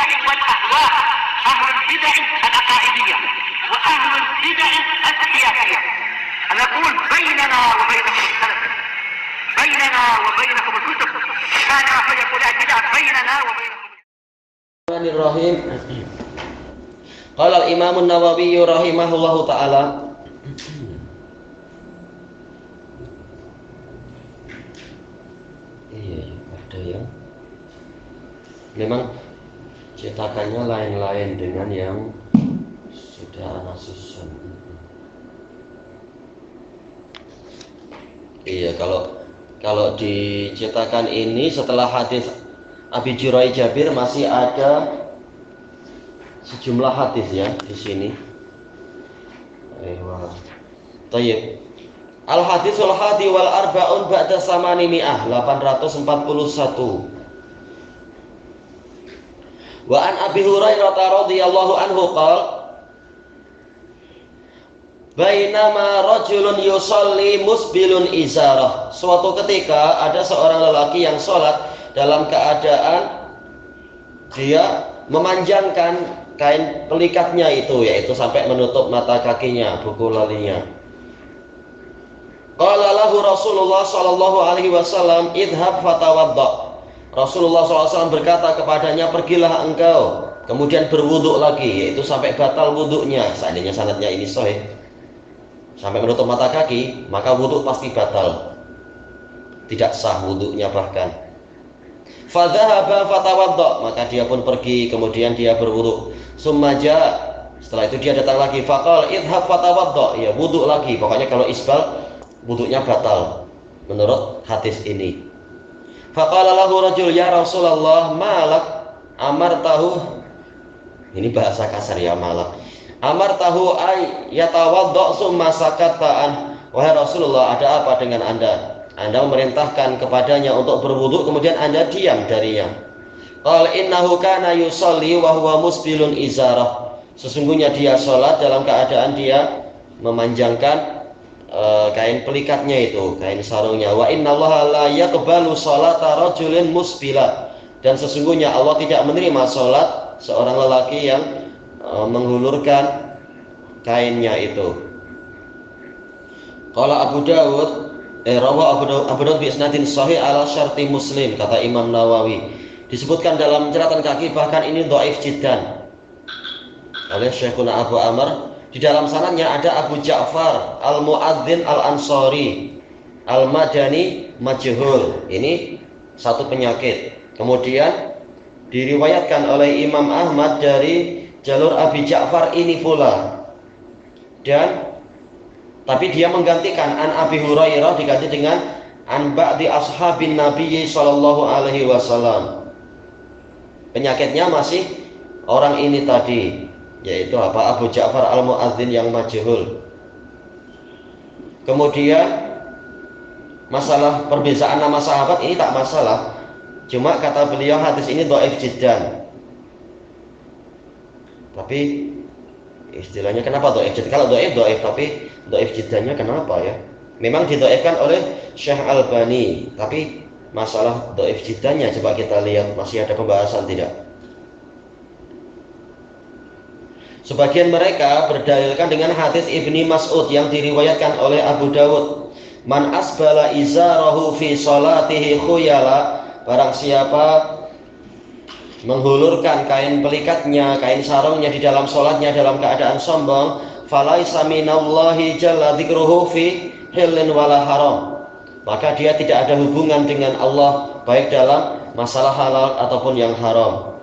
البدع والأهواء، أهل البدع العقائدية وأهل البدع السياسية. نقول بيننا وبينكم السلف، بيننا وبينكم الكتب، كان فيقول البدع بيننا وبينكم. Bismillahirrahmanirrahim. Qala al-Imam an-Nawawi rahimahullahu taala. Iya, ada ya. Memang cetakannya lain-lain dengan yang sudah ana susun. Iya, kalau di cetakan ini setelah hadis Abi Jurai Jabir masih ada sejumlah hadis ya di sini. Tayyib. Al hadisul hadi wal arba'un ba'da samani mi'ah 841. Wa an Abi Hurairah radhiyallahu anhu qala bainama rajulun yusalli musbilun izarah. Suatu ketika ada seorang lelaki yang sholat dalam keadaan dia memanjangkan kain pelikatnya itu, yaitu sampai menutup mata kakinya, buku lalinya. Qala lahu Rasulullah sallallahu alaihi wasallam idhab fatawadda. Rasulullah SAW berkata kepadanya, pergilah engkau kemudian berwuduk lagi, yaitu sampai batal wuduknya. Seandainya sanadnya ini sahih, sampai menutup mata kaki, maka wuduk pasti batal, tidak sah wuduknya bahkan. Fadhahaba fatawadda, maka dia pun pergi kemudian dia berwuduk. Summaja, setelah itu dia datang lagi, faqal idhab fatawadda, ya wuduk lagi. Pokoknya kalau isbal wuduknya batal menurut hadis ini. Faqala lahu rajul ya Rasulullah malak amartahu, ini bahasa kasar ya, malak amartahu ay yatawadda summa sakataan. Wahai Rasulullah, ada apa dengan Anda? Anda memerintahkan kepadanya untuk berwudu kemudian Anda diam darinya. Qala innahu kana yusalli wa huwa musbilun izarah. Sesungguhnya dia sholat dalam keadaan dia memanjangkan kain pelikatnya itu, kain sarungnya. Wa innallaha la yaqbalu sholata rajulin musbila. Dan sesungguhnya Allah tidak menerima sholat seorang lelaki yang menghulurkan kainnya itu. Qala Abu Dawud rawa Abu Dawud bi isnadin sahih ala syarti Muslim, kata Imam Nawawi. Disebutkan dalam catatan kaki bahkan ini dhaif jiddan oleh Syekhuna Abu Amr. Di dalam sanadnya ada Abu Ja'far Al-Mu'adzin Al-Ansari Al-Madani majhul. Ini satu penyakit. Kemudian diriwayatkan oleh Imam Ahmad dari jalur Abi Ja'far ini pula. Tapi dia menggantikan an Abi Hurairah diganti dengan an ba'di ashabin Nabi sallallahu alaihi wasallam. Penyakitnya masih orang ini tadi, yaitu apa? Abu Ja'far Al-Mu'adzin yang majhul. Kemudian masalah perbedaan nama sahabat ini tak masalah. Cuma kata beliau hadis ini dhaif jiddan. Tapi istilahnya kenapa dhaif jiddan? Kalau dhaif, tapi dhaif jiddannya kenapa ya? Memang didhaifkan oleh Syekh Albani, tapi masalah dhaif jiddannya coba kita lihat masih ada pembahasan tidak? Sebagian mereka berdalilkan dengan hadis Ibni Mas'ud yang diriwayatkan oleh Abu Dawud. Man asbala izarahu fi sholatihi khuyala, barang siapa menghulurkan kain pelikatnya, kain sarungnya di dalam sholatnya dalam keadaan sombong, falaisa minallahi jalla dzikruhu fi hillin wala haram, maka dia tidak ada hubungan dengan Allah baik dalam masalah halal ataupun yang haram.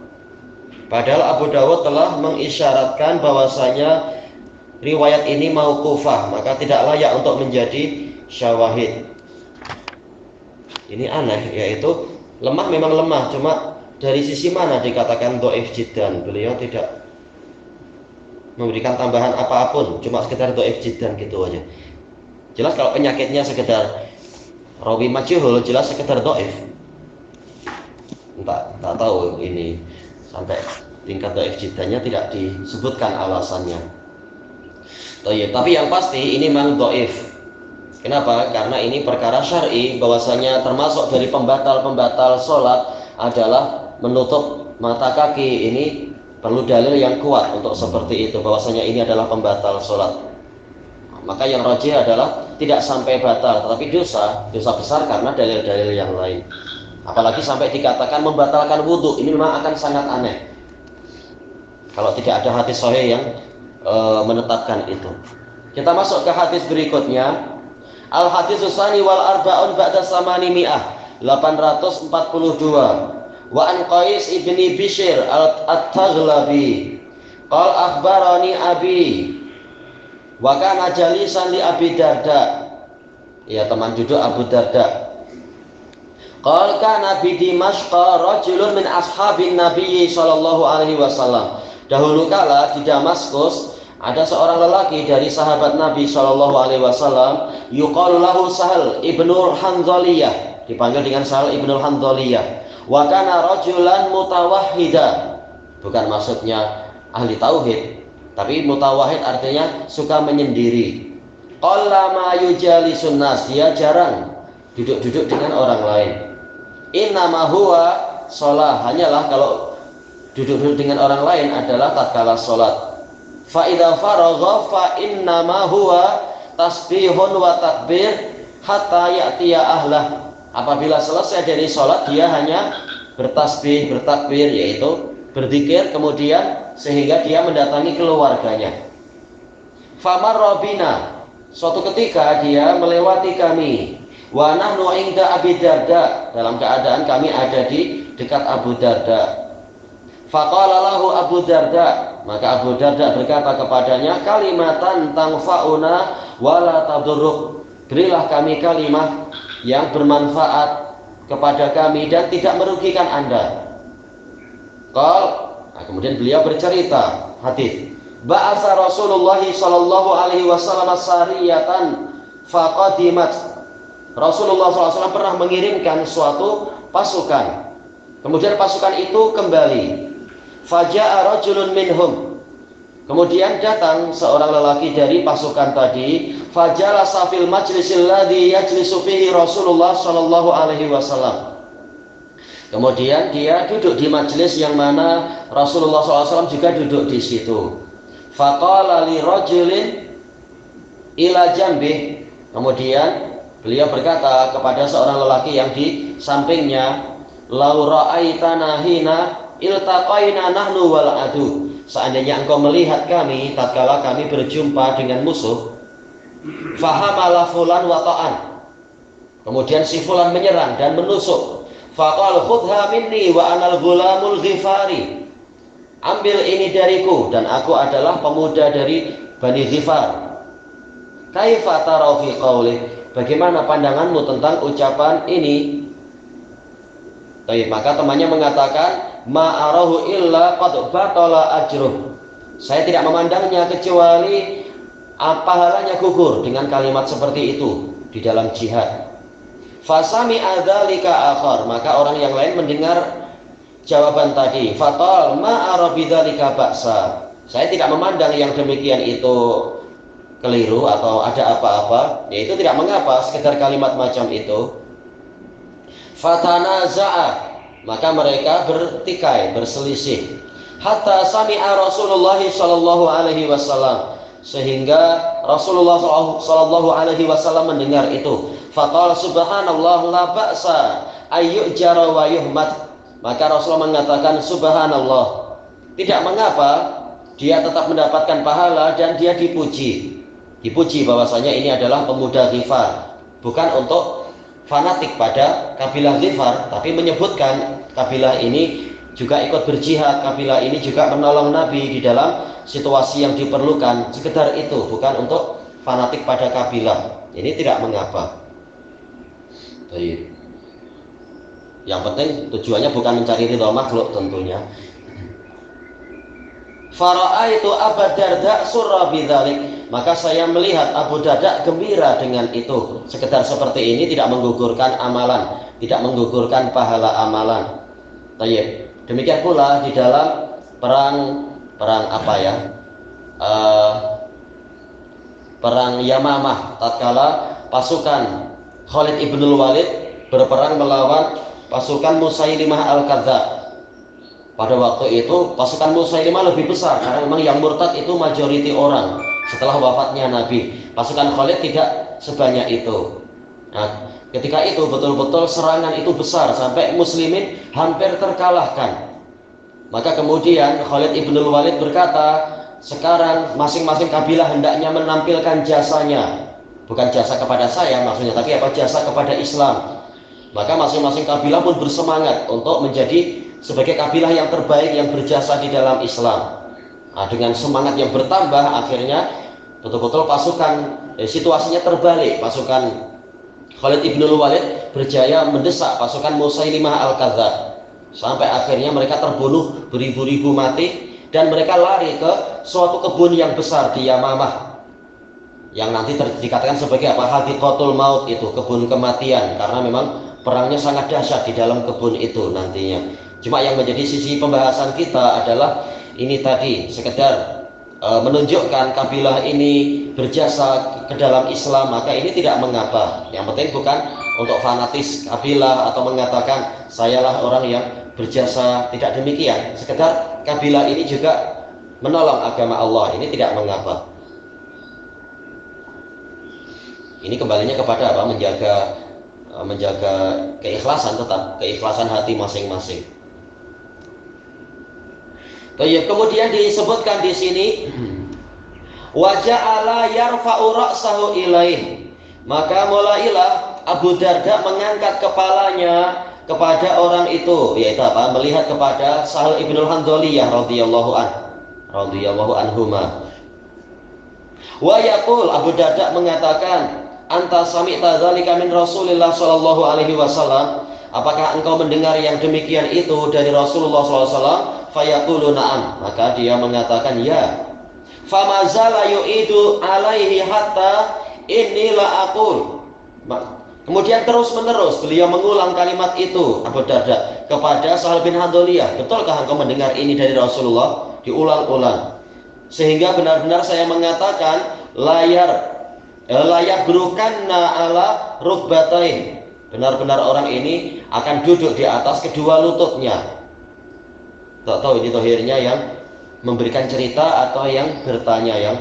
Padahal Abu Dawud telah mengisyaratkan bahwasanya riwayat ini mauqufah, maka tidak layak untuk menjadi syawahid. Ini aneh, yaitu lemah memang lemah, cuma dari sisi mana dikatakan dhaif jiddan? Beliau tidak memberikan tambahan apapun, cuma sekedar dhaif jiddan gitu aja. Jelas kalau penyakitnya sekedar rawi majhul, jelas sekedar dhaif. Tak tahu ini sampai tingkat dhaif jiddannya tidak disebutkan alasannya. Tapi yang pasti ini memang dhaif. Kenapa? Karena ini perkara syar'i, bahwasanya termasuk dari pembatal-pembatal sholat adalah menutup mata kaki ini perlu dalil yang kuat untuk seperti itu, bahwasanya ini adalah pembatal sholat. Maka yang rajih adalah tidak sampai batal, tetapi dosa besar karena dalil-dalil yang lain. Apalagi sampai dikatakan membatalkan wudhu, ini memang akan sangat aneh kalau tidak ada hadis sahih yang menetapkan itu. Kita masuk ke hadis berikutnya. Al hadis tsani wal arba'un ba'da samani mi'ah, 842. Wa an Qais ibni Bishr at-Taghlabi qala akhbarani abi wa kana jalisan li Abi Darda, ya teman duduk Abu Darda. Qala kana bi Dimashq rajulun min ashabin Nabi sallallahu alaihi wasallam. Dahulu kala di Damaskus ada seorang lelaki dari sahabat Nabi sallallahu alaihi wasallam, yuqalu lahu Sahal ibnu Hanzaliyah, dipanggil dengan Sahal ibnu Hanzaliyah. Wa kana rajulan mutawahhida, bukan maksudnya ahli tauhid, tapi mutawahhid artinya suka menyendiri. Qalla ma yujalisun nas, dia jarang duduk-duduk dengan orang lain. Innama huwa shalah, hanyalah kalau duduk-duduk dengan orang lain adalah tatkala salat. Fa idza faragha fa innama huwa tasbihun wa takbir hatta ya'tiya ahlah. Apabila selesai dari sholat dia hanya bertasbih, bertakbir, yaitu berzikir, kemudian sehingga dia mendatangi keluarganya. Famarra bina, suatu ketika dia melewati kami. Wa nahnu inda Abi Darda, dalam keadaan kami ada di dekat Abu Darda. Faqala lahu Abu Darda, maka Abu Darda berkata kepadanya, kalimatan tangfa'una wala tadurruk, berilah kami kalimat yang bermanfaat kepada kami dan tidak merugikan Anda. Kemudian beliau bercerita hadis. Ba'atsa Rasulullah sallallahu alaihi wasallam sariyatan faqadimat. Rasulullah SAW pernah mengirimkan suatu pasukan. Kemudian pasukan itu kembali. Faja'a rajulun minhum. Kemudian datang seorang lelaki dari pasukan tadi, fajalasa fil majlisil ladzi yajlisu fihi Rasulullah sallallahu alaihi wasallam. Kemudian dia duduk di majelis yang mana Rasulullah SAW juga duduk di situ. Faqala li rajulin ila jambih. Kemudian beliau berkata kepada seorang lelaki yang di sampingnya, lau ra'aitana hina iltaqaina nahnu wal adu. Seandainya engkau melihat kami tatkala kami berjumpa dengan musuh, fahamala fulan wa ta'an, kemudian si fulan menyerang dan menusuk, faqal khudha minni wa anal gulamul ghifari, ambil ini dariku dan aku adalah pemuda dari Bani Ghifar. Kaifa tara fi qauli, bagaimana pandanganmu tentang ucapan ini? Baik, maka temannya mengatakan, ma'arahu illa qad batala ajruh, saya tidak memandangnya kecuali pahalanya gugur dengan kalimat seperti itu di dalam jihad. Fasami adzalika akhar, maka orang yang lain mendengar jawaban tadi. Fatal ma'ara bidzalika ba'sa, saya tidak memandang yang demikian itu keliru atau ada apa-apa, yaitu tidak mengapa sekedar kalimat macam itu. Fatanaza'a, maka mereka bertikai, berselisih. Hatta sami'a Rasulullah sallallahu alaihi wasallam, sehingga Rasulullah sallallahu alaihi wasallam mendengar itu. Faqala subhanallah la ba'sa ayyujara wa yuhmad, maka Rasulullah mengatakan subhanallah, tidak mengapa dia tetap mendapatkan pahala dan dia dipuji. Dipuji bahwasanya ini adalah pemuda Ghifar, bukan untuk fanatik pada kabilah Ghifar, tapi menyebutkan kabilah ini juga ikut berjihad, kabilah ini juga menolong Nabi di dalam situasi yang diperlukan, sekedar itu, bukan untuk fanatik pada kabilah. Ini tidak mengapa. Baik. Yang penting tujuannya bukan mencari ridha makhluk tentunya. Fara'aitu Abu Darda surra bidzalik, maka saya melihat Abu Darda gembira dengan itu. Sekedar seperti ini tidak menggugurkan amalan, tidak menggugurkan pahala amalan. Baik. Demikian pula di dalam perang apa ya? Perang Yamamah, tatkala pasukan Khalid ibnul Walid berperang melawan pasukan Musailimah al-Kadzdzab. Pada waktu itu pasukan Musailimah lebih besar karena memang yang murtad itu majoriti orang setelah wafatnya Nabi. Pasukan Khalid tidak sebanyak itu. Nah, ketika itu betul-betul serangan itu besar sampai muslimin hampir terkalahkan. Maka kemudian Khalid ibn Walid berkata, sekarang masing-masing kabilah hendaknya menampilkan jasanya. Bukan jasa kepada saya maksudnya, tapi apa, jasa kepada Islam. Maka masing-masing kabilah pun bersemangat untuk menjadi sebagai kabilah yang terbaik yang berjasa di dalam Islam. Nah, dengan semangat yang bertambah, akhirnya betul-betul situasinya terbalik. Pasukan Khalid ibn Walid berjaya mendesak pasukan Musailimah al-Kadzdzab sampai akhirnya mereka terbunuh beribu-ribu mati, dan mereka lari ke suatu kebun yang besar di Yamamah yang nanti dikatakan sebagai apa, Hadiqatul Maut, itu kebun kematian, karena memang perangnya sangat dahsyat di dalam kebun itu nantinya. Cuma yang menjadi sisi pembahasan kita adalah ini tadi, sekedar menunjukkan kabilah ini berjasa ke dalam Islam, maka ini tidak mengapa. Yang penting bukan untuk fanatis kabilah atau mengatakan sayalah orang yang berjasa, tidak demikian. Sekedar kabilah ini juga menolong agama Allah, ini tidak mengapa. Ini kembalinya kepada apa? Menjaga keikhlasan, tetap keikhlasan hati masing-masing. Kemudian disebutkan di sini, wa ja'ala yarfa'u ra'sahu ilaih. Maka mulailah Abu Darda mengangkat kepalanya kepada orang itu, yaitu apa? Melihat kepada Sahal ibnul Handoliyah radhiyallahu anhuma. Wa yaqul, Abu Darda mengatakan, anta sami'ta dzalika min Rasulillah sallallahu alaihi wasallam? Apakah engkau mendengar yang demikian itu dari Rasulullah sallallahu alaihi wasallam? Fayaqulu na'am, maka dia mengatakan ya. Famazala yu'idu alaihi hatta inni la aqul. Kemudian terus menerus beliau mengulang kalimat itu, Abu Darda, kepada Sahal bin Handoliyah. Betulkah engkau mendengar ini dari Rasulullah? Diulang-ulang. Sehingga benar-benar saya mengatakan layak berukanna ala rukbatain. Benar-benar orang ini akan duduk di atas kedua lututnya. Tak tahu ini tohirnya yang memberikan cerita atau yang bertanya,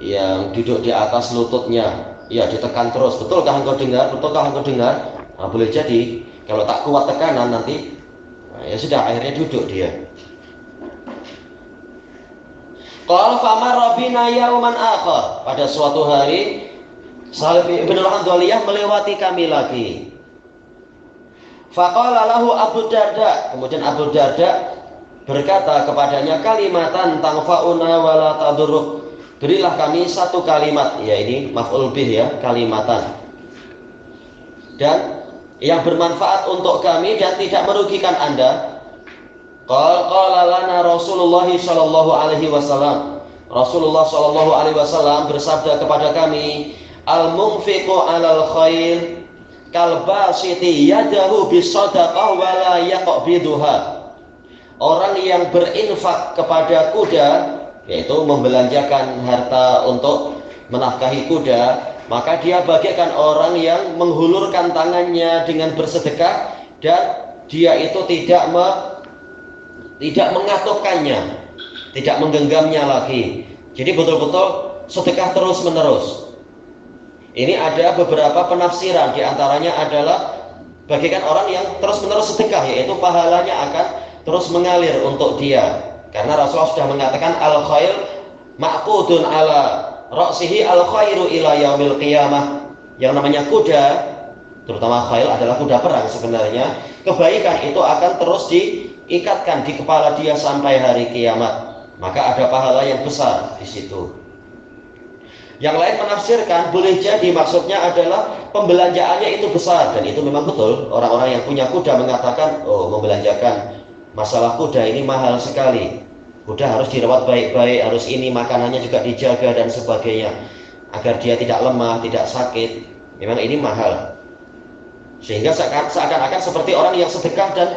yang duduk di atas lututnya. Ya, ditekan terus. Betulkah engkau dengar? Betulkah engkau dengar? Nah, boleh jadi kalau tak kuat tekanan nanti, ya sudah, akhirnya duduk dia. Qala famar bina yauman akhar. Pada suatu hari Sahal bin Handoliyah melewati kami lagi. Faqala lahu Abu Darda. Kemudian Abu Darda berkata kepadanya, kalimatan tanfa'una wala tadurruk. Berilah kami satu kalimat, ya ini maf'ul bih ya, kalimatan, dan yang bermanfaat untuk kami dan tidak merugikan Anda. Qala lana Rasulullah sallallahu alaihi wasallam. Rasulullah sallallahu alaihi wasallam bersabda kepada kami, al-munfiqu 'alal khair kalbasiti yadahu bisadaqah wa la yaqbiduha. Orang yang berinfak kepada kuda, yaitu membelanjakan harta untuk menafkahi kuda, maka dia bagaikan orang yang menghulurkan tangannya dengan bersedekah, dan dia itu tidak mengatupkannya, tidak menggenggamnya lagi. Jadi betul-betul sedekah terus menerus. Ini ada beberapa penafsiran, diantaranya adalah bagaikan orang yang terus-menerus sedekah, yaitu pahalanya akan terus mengalir untuk dia. Karena Rasulullah sudah mengatakan al-khair ma'qudun ala ra'sihi al-khairu ila yaumil qiyamah. Yang namanya kuda, terutama khail adalah kuda perang sebenarnya, kebaikan itu akan terus diikatkan di kepala dia sampai hari kiamat. Maka ada pahala yang besar di situ. Yang lain menafsirkan boleh jadi maksudnya adalah pembelanjaannya itu besar, dan itu memang betul. Orang-orang yang punya kuda mengatakan, oh, membelanjakan masalah kuda ini mahal sekali. Kuda harus dirawat baik-baik, harus ini makanannya juga dijaga dan sebagainya, agar dia tidak lemah, tidak sakit. Memang ini mahal. Sehingga seakan-akan seperti orang yang sedekah dan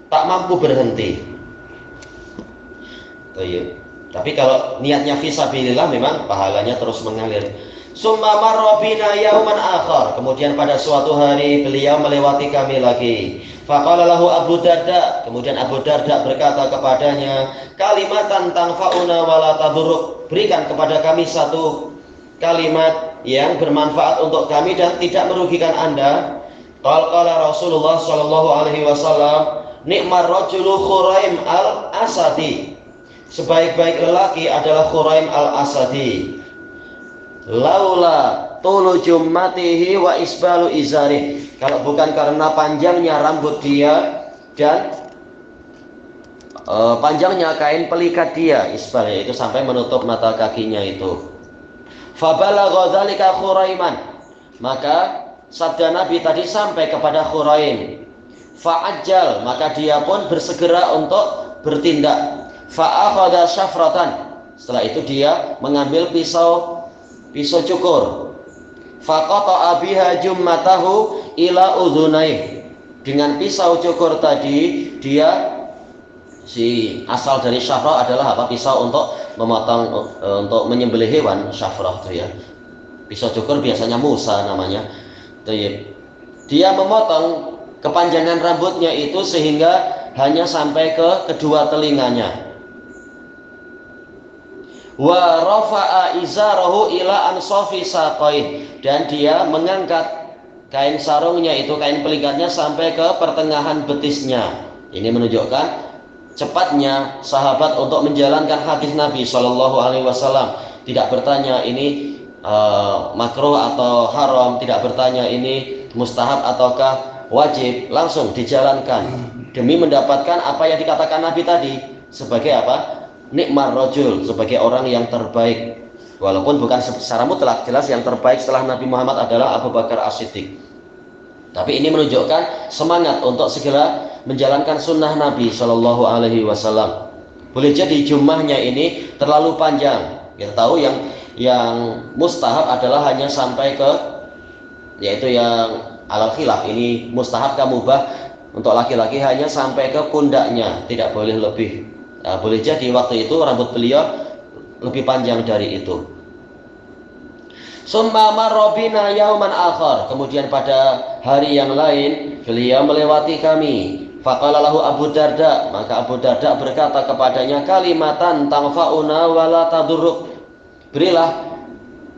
tak mampu berhenti. Tapi kalau niatnya fisabilillah memang pahalanya terus mengalir. Summa marra bina yauman akhar. Kemudian pada suatu hari beliau melewati kami lagi. Faqala lahu Abu Darda, kemudian Abu Darda berkata kepadanya, kalimatan tanfa'una wa la tadurruk, berikan kepada kami satu kalimat yang bermanfaat untuk kami dan tidak merugikan Anda. Qala Rasulullah sallallahu alaihi wasallam, nikmar rajulu Khuraim al-Asadi, sebaik-baik lelaki adalah Khuraim al-Asadi. Laula tulu jummatihi wa isbalu izarih, kalau bukan karena panjangnya rambut dia dan panjangnya kain pelikat dia, isbal itu sampai menutup mata kakinya itu. Fabalagha dzalika Khuraiman, maka sabda Nabi tadi sampai kepada Khuraim. Fa'ajjal, maka dia pun bersegera untuk bertindak. Fa'akhadha syafratan, setelah itu dia mengambil pisau cukur. Faqata'a biha jummatahu ila udhunaih, dengan pisau cukur tadi dia, si asal dari syafrah adalah apa? Pisau untuk memotong, untuk menyembelih hewan. Syafrah itu ya, pisau cukur biasanya musa namanya. Dia memotong kepanjangan rambutnya itu sehingga hanya sampai ke kedua telinganya. Wa rafa'a izarahu ila ansafi saqaih, dan dia mengangkat kain sarungnya itu, kain pelikatnya sampai ke pertengahan betisnya. Ini menunjukkan cepatnya sahabat untuk menjalankan hadis Nabi Shallallahu Alaihi Wasallam. Tidak bertanya ini makruh atau haram, tidak bertanya ini mustahab ataukah wajib, langsung dijalankan demi mendapatkan apa yang dikatakan Nabi tadi sebagai apa? Nikmar rajul, sebagai orang yang terbaik. Walaupun bukan secara mutlak, jelas yang terbaik setelah Nabi Muhammad adalah Abu Bakar As-Siddiq. Tapi ini menunjukkan semangat untuk segera menjalankan sunnah Nabi Shallallahu Alaihi Wasallam. Boleh jadi jumahnya ini terlalu panjang. Kita tahu yang mustahab adalah hanya sampai ke, yaitu yang alal khilaf, ini mustahab kah mubah untuk laki-laki hanya sampai ke pundaknya, tidak boleh lebih. Nah, boleh jadi waktu itu rambut beliau lebih panjang dari itu. Summa marrabina yauman akhar, kemudian pada hari yang lain beliau melewati kami. Faqala lahu Abu Darda, maka Abu Darda berkata kepadanya, kalimatan tanfa'una wa la tadurruk, berilah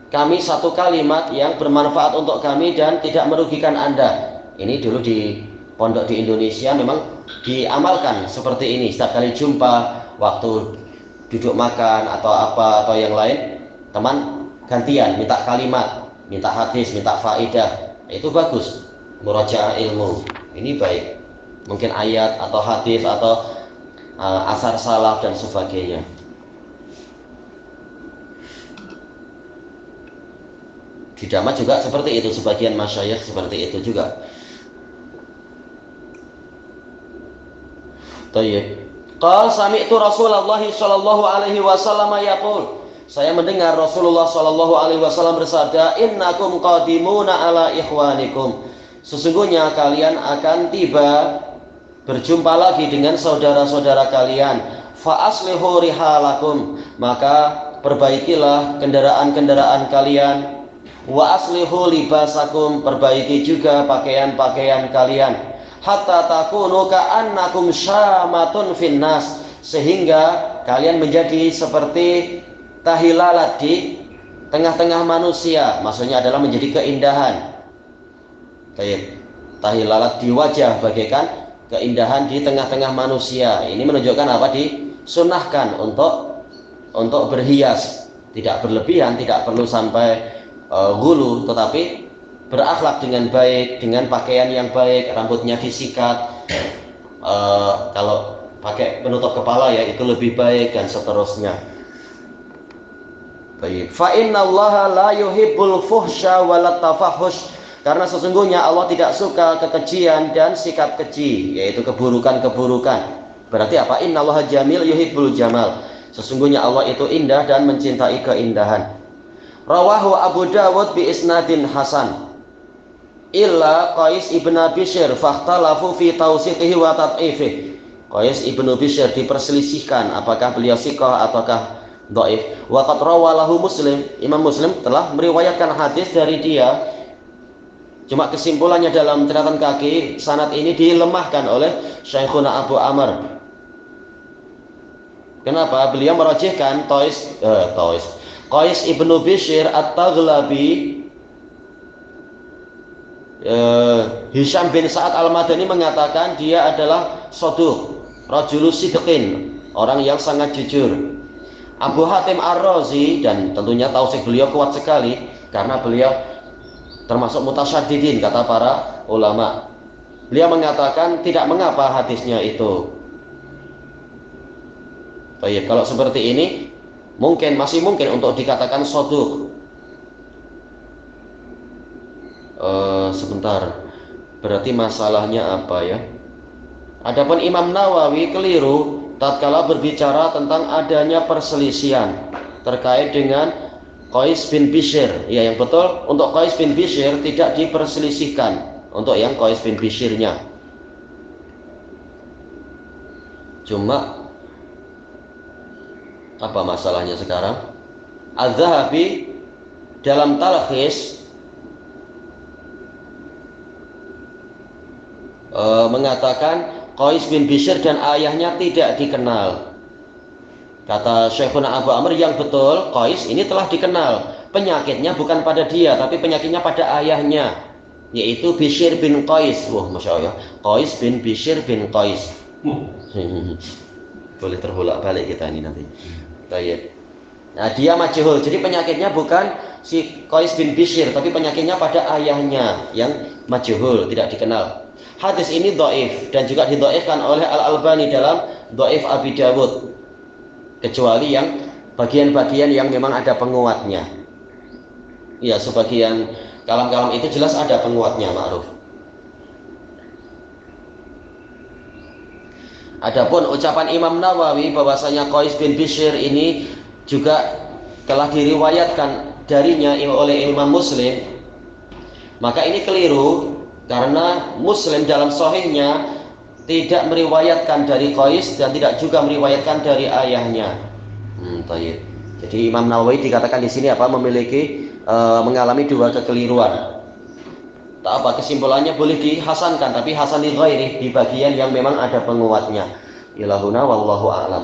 kami satu kalimat yang bermanfaat untuk kami dan tidak merugikan Anda. Ini dulu di pondok di Indonesia memang diamalkan seperti ini. Setiap kali jumpa, waktu duduk makan atau apa atau yang lain, teman gantian minta kalimat, minta hadis, minta faidah. Itu bagus, murajaah ilmu. Ini baik. Mungkin ayat atau hadis atau asar salaf dan sebagainya. Di Damat juga seperti itu, sebagian masyayikh seperti itu juga. Tayyib. Qal sami'tu Rasulullah sallallahu alaihi wasallam yaqul, saya mendengar Rasulullah sallallahu alaihi wasallam bersabda, innakum qadimuna ala ikhwanikum, sesungguhnya kalian akan tiba berjumpa lagi dengan saudara-saudara kalian. Fa aslihu rihalakum, maka perbaikilah kendaraan-kendaraan kalian. Wa aslihu libasakum, perbaiki juga pakaian-pakaian kalian. Hatta takunu ka'annakum syamatun finnas, sehingga kalian menjadi seperti tahi lalat di tengah-tengah manusia. Maksudnya adalah menjadi keindahan. Kayak tahi lalat di wajah bagaikan keindahan di tengah-tengah manusia. Ini menunjukkan apa? Disunnahkan untuk berhias, tidak berlebihan, tidak perlu sampai gulu, tetapi berakhlak dengan baik, dengan pakaian yang baik, rambutnya disikat, kalau pakai penutup kepala ya itu lebih baik, dan seterusnya. Baik. Fa innallaha la yuhibbul fuhsya walat tafahush, karena sesungguhnya Allah tidak suka kekejian dan sikap keji, yaitu keburukan-keburukan. Berarti apa? Innallaha jamil yuhibbul jamal, sesungguhnya Allah itu indah dan mencintai keindahan. Rawahu Abu Dawud bi isnadin hasan illa Qais ibn Bishr fakhtalafu fi tawsiqihi wa tad'ifih. Qais ibn Bishr diperselisihkan apakah beliau siqah ataukah dhaif. Wa qad rawalahu Muslim, Imam Muslim telah meriwayatkan hadis dari dia Cuma kesimpulannya dalam catatan kaki, sanad ini dilemahkan oleh Syekhuna Abu Amr. Kenapa? Beliau merajihkan Qais ibnu Bishr At-Taghlabi. Hisham bin Sa'ad Al-Madani mengatakan dia adalah soduq, rajulus sidqin, orang yang sangat jujur. Abu Hatim Ar-Razi, dan tentunya tausik beliau kuat sekali karena beliau termasuk mutasyaddidin kata para ulama. Beliau mengatakan tidak mengapa hadisnya itu. Baik, kalau seperti ini masih mungkin untuk dikatakan soduq. Sebentar, berarti masalahnya apa ya? Adapun Imam Nawawi keliru tatkala berbicara tentang adanya perselisihan terkait dengan Qais bin Bishr. Ya, yang betul untuk Qais bin Bishr tidak diperselisihkan untuk yang Qais bin Bishrnya. Cuma apa masalahnya sekarang? Az-Zahabi dalam Talkhis mengatakan Qais bin Bishr dan ayahnya tidak dikenal. Kata Syekhuna Abu Amr, yang betul Qais ini telah dikenal. Penyakitnya bukan pada dia, tapi penyakitnya pada ayahnya, yaitu Bishr bin Qais. Wah, Masya Allah, Qais bin Bishr bin Qais. Boleh terbolak-balik kita ini nanti. Baik. Nah, dia majhul. Jadi penyakitnya bukan si Qais bin Bishr, tapi penyakitnya pada ayahnya yang majhul, tidak dikenal. Hadis ini dhaif dan juga didhaifkan oleh Al-Albani dalam Dhaif Abi Dawud, kecuali yang bagian-bagian yang memang ada penguatnya. Ya, sebagian kalam-kalam itu jelas ada penguatnya, ma'ruf. Adapun ucapan Imam Nawawi bahwasanya Qais bin Bishr ini juga telah diriwayatkan darinya oleh Imam Muslim, maka ini keliru. Karena Muslim dalam sahihnya tidak meriwayatkan dari Qais dan tidak juga meriwayatkan dari ayahnya. Jadi Imam Nawawi dikatakan di sini memiliki mengalami dua kekeliruan. Tak apa, kesimpulannya boleh dihasankan, tapi hasan li ghairi, di bagian yang memang ada penguatnya. Ilahuna wallahu a'lam.